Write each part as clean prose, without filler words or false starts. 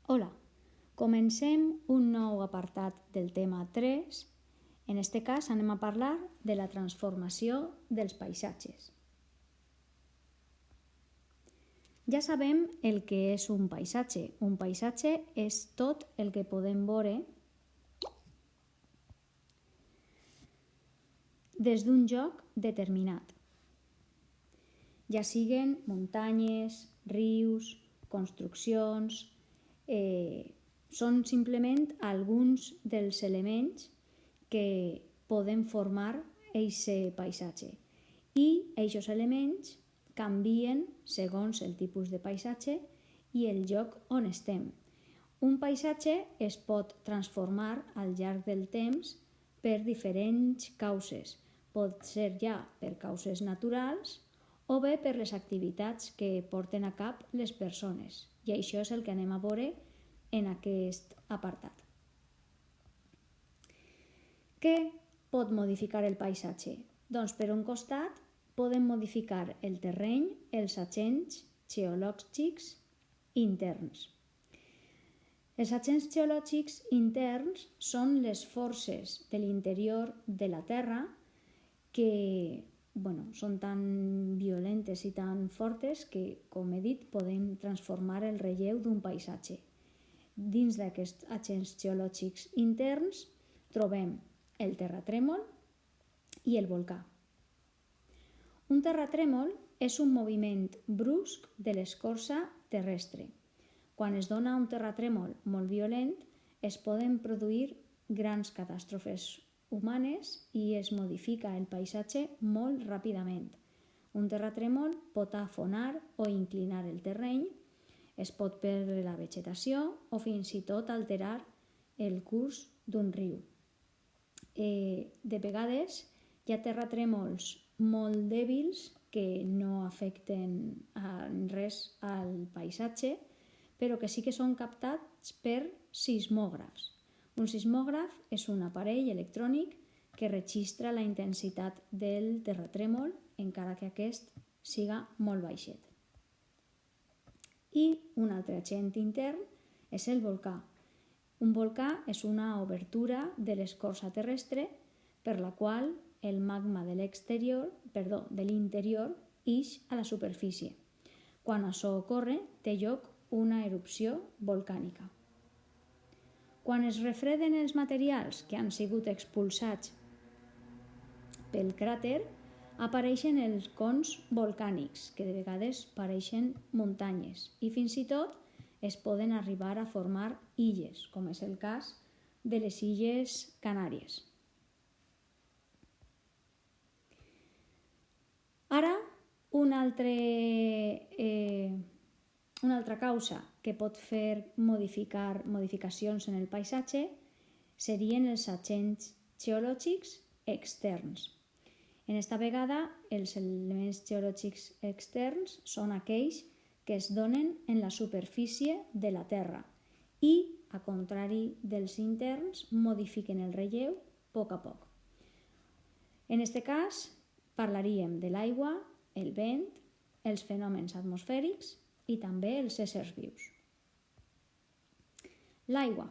Hola, comencem un nou apartat del tema 3. En este cas anem a parlar de la transformació dels paisatges. Ja sabem el que és un paisatge. Un paisatge és tot el que podem veure des d'un lloc determinat. Ja siguen muntanyes, rius, construccions, són simplement alguns dels elements que poden formar aquest paisatge. I aquests elements canvien segons el tipus de paisatge i el lloc on estem. Un paisatge es pot transformar al llarg del temps per diferents causes. Pot ser ja per causes naturals o bé per les activitats que porten a cap les persones. I això és el que anem a veure en aquest apartat. Què pot modificar el paisatge? Doncs per un costat podem modificar el terreny, els agents geològics interns. Els agents geològics interns són les forces de l'interior de la Terra que són tan violentes i tan fortes que, com he dit, poden transformar el relleu d'un paisatge. Dins d'aquests agents geològics interns trobem el terratrèmol i el volcà. Un terratrèmol és un moviment brusc de l'escorça terrestre. Quan es dona un terratrèmol molt violent, es poden produir grans catàstrofes humanes i es modifica el paisatge molt ràpidament. Un terratrèmol pot afonar o inclinar el terreny, es pot perdre la vegetació o fins i tot alterar el curs d'un riu. De vegades hi ha terratrèmols molt dèbils que no afecten res al paisatge, però que sí que són captats per sismògrafs. Un sismògraf és un aparell electrònic que registra la intensitat del terratrèmol encara que aquest siga molt baixet. I un altre agent intern és el volcà. Un volcà és una obertura de l'escorça terrestre per la qual el magma de l'interior ix a la superfície. Quan això ocorre, té lloc una erupció volcànica. Quan es refreden els materials que han sigut expulsats pel cràter, apareixen els cons volcànics, que de vegades pareixen muntanyes, i fins i tot es poden arribar a formar illes, com és el cas de les Illes Canàries. Ara, una altra causa que pot fer modificacions en el paisatge serien els agents geològics externs. En esta vegada, els elements geològics externs són aquells que es donen en la superfície de la Terra i, a contrari dels interns, modifiquen el relleu a poc a poc. En aquest cas, parlaríem de l'aigua, el vent, els fenòmens atmosfèrics i també els éssers vius. L'aigua.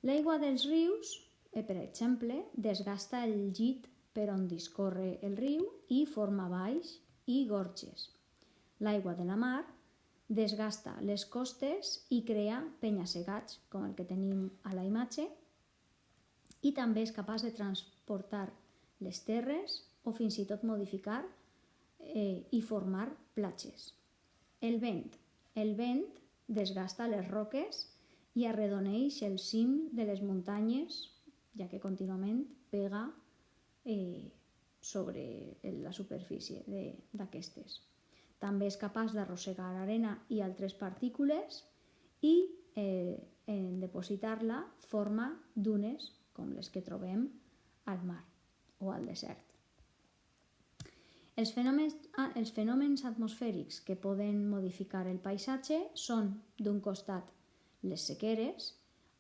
L'aigua dels rius, per exemple, desgasta el llit per on discorre el riu i forma valls i gorges. L'aigua de la mar desgasta les costes i crea penya-segats, com el que tenim a la imatge, i també és capaç de transportar les terres o fins i tot modificar i formar platges. El vent. El vent desgasta les roques i arredoneix el cim de les muntanyes, ja que contínuament pega sobre la superfície d'aquestes. També és capaç d'arrossegar arena i altres partícules i en depositar-la forma dunes com les que trobem al mar o al desert. Els fenòmens atmosfèrics que poden modificar el paisatge són, d'un costat, les sequeres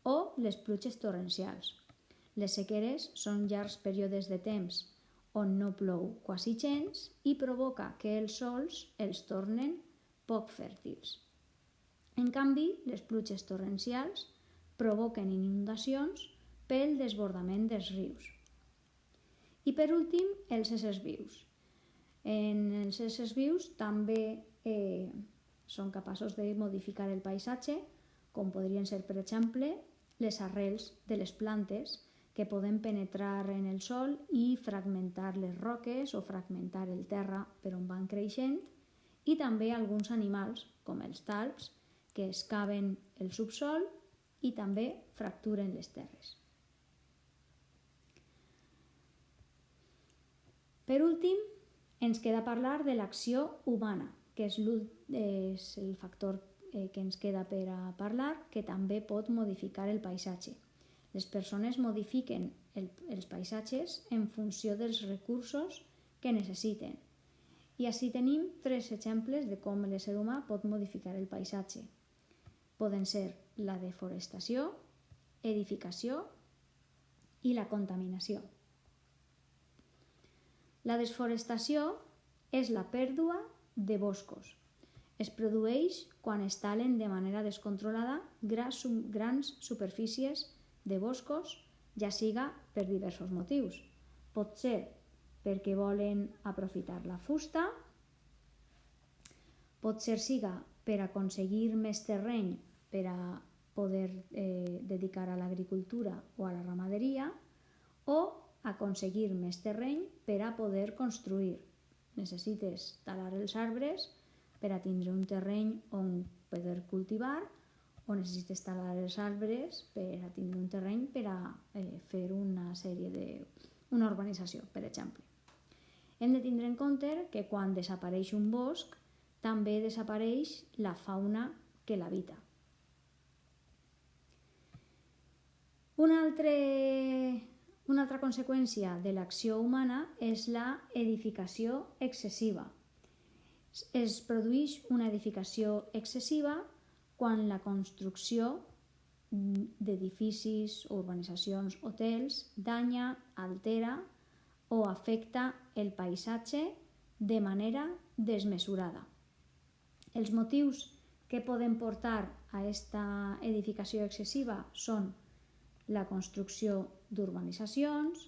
o les pluges torrencials. Les sequeres són llargs períodes de temps on no plou quasi gens i provoca que els sòls els tornen poc fèrtils. En canvi, les pluges torrencials provoquen inundacions pel desbordament dels rius. I per últim, els éssers vius. En els éssers vius també són capaços de modificar el paisatge, com podrien ser, per exemple, les arrels de les plantes que poden penetrar en el sòl i fragmentar les roques o fragmentar el terra per on van creixent, i també alguns animals, com els talps, que excaven el subsòl i també fracturen les terres. Per últim, ens queda parlar de l'acció humana, que és el factor que ens queda per a parlar, que també pot modificar el paisatge. Les persones modifiquen els paisatges en funció dels recursos que necessiten. I així tenim 3 exemples de com l'ésser humà pot modificar el paisatge. Poden ser la deforestació, edificació i la contaminació. La desforestació és la pèrdua de boscos. Es produeix quan es talen de manera descontrolada grans superfícies de boscos, ja siga per diversos motius. Pot ser perquè volen aprofitar la fusta, pot ser siga per aconseguir més terreny per a poder dedicar a l'agricultura o a la ramaderia, o aconseguir més terreny per a poder construir. Necessites talar els arbres per a tindre un terreny on poder cultivar, o necessites talar els arbres per a tindre un terreny per a fer una urbanització, per exemple. Hem de tindre en compte que quan desapareix un bosc, també desapareix la fauna que l'habita. Una altra conseqüència de l'acció humana és la edificació excessiva. Es produeix una edificació excessiva quan la construcció d'edificis, urbanitzacions, hotels danya, altera o afecta el paisatge de manera desmesurada. Els motius que poden portar a aquesta edificació excessiva són la construcció d'urbanitzacions,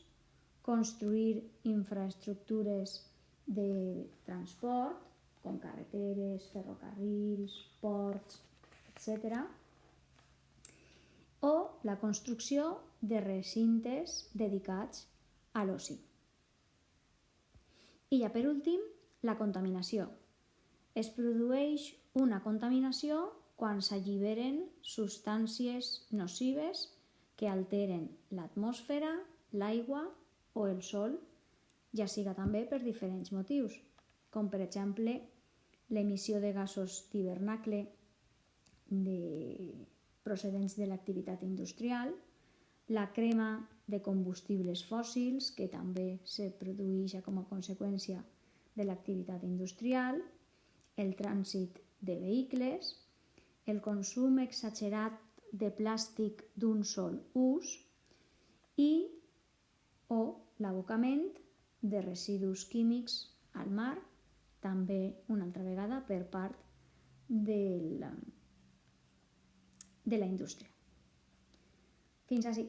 construir infraestructures de transport, com carreteres, ferrocarrils, ports, etc., o la construcció de recintes dedicats a l'oci. I ja per últim, la contaminació. Es produeix una contaminació quan s'alliberen substàncies nocives que alteren l'atmosfera, l'aigua o el sòl, ja siga també per diferents motius, com per exemple l'emissió de gasos d'hivernacle procedents de l'activitat industrial, la crema de combustibles fòssils, que també se produeix com a conseqüència de l'activitat industrial, el trànsit de vehicles, el consum exagerat de plàstic d'un sol ús o l'abocament de residus químics al mar, també una altra vegada per part de la indústria. Fins ací.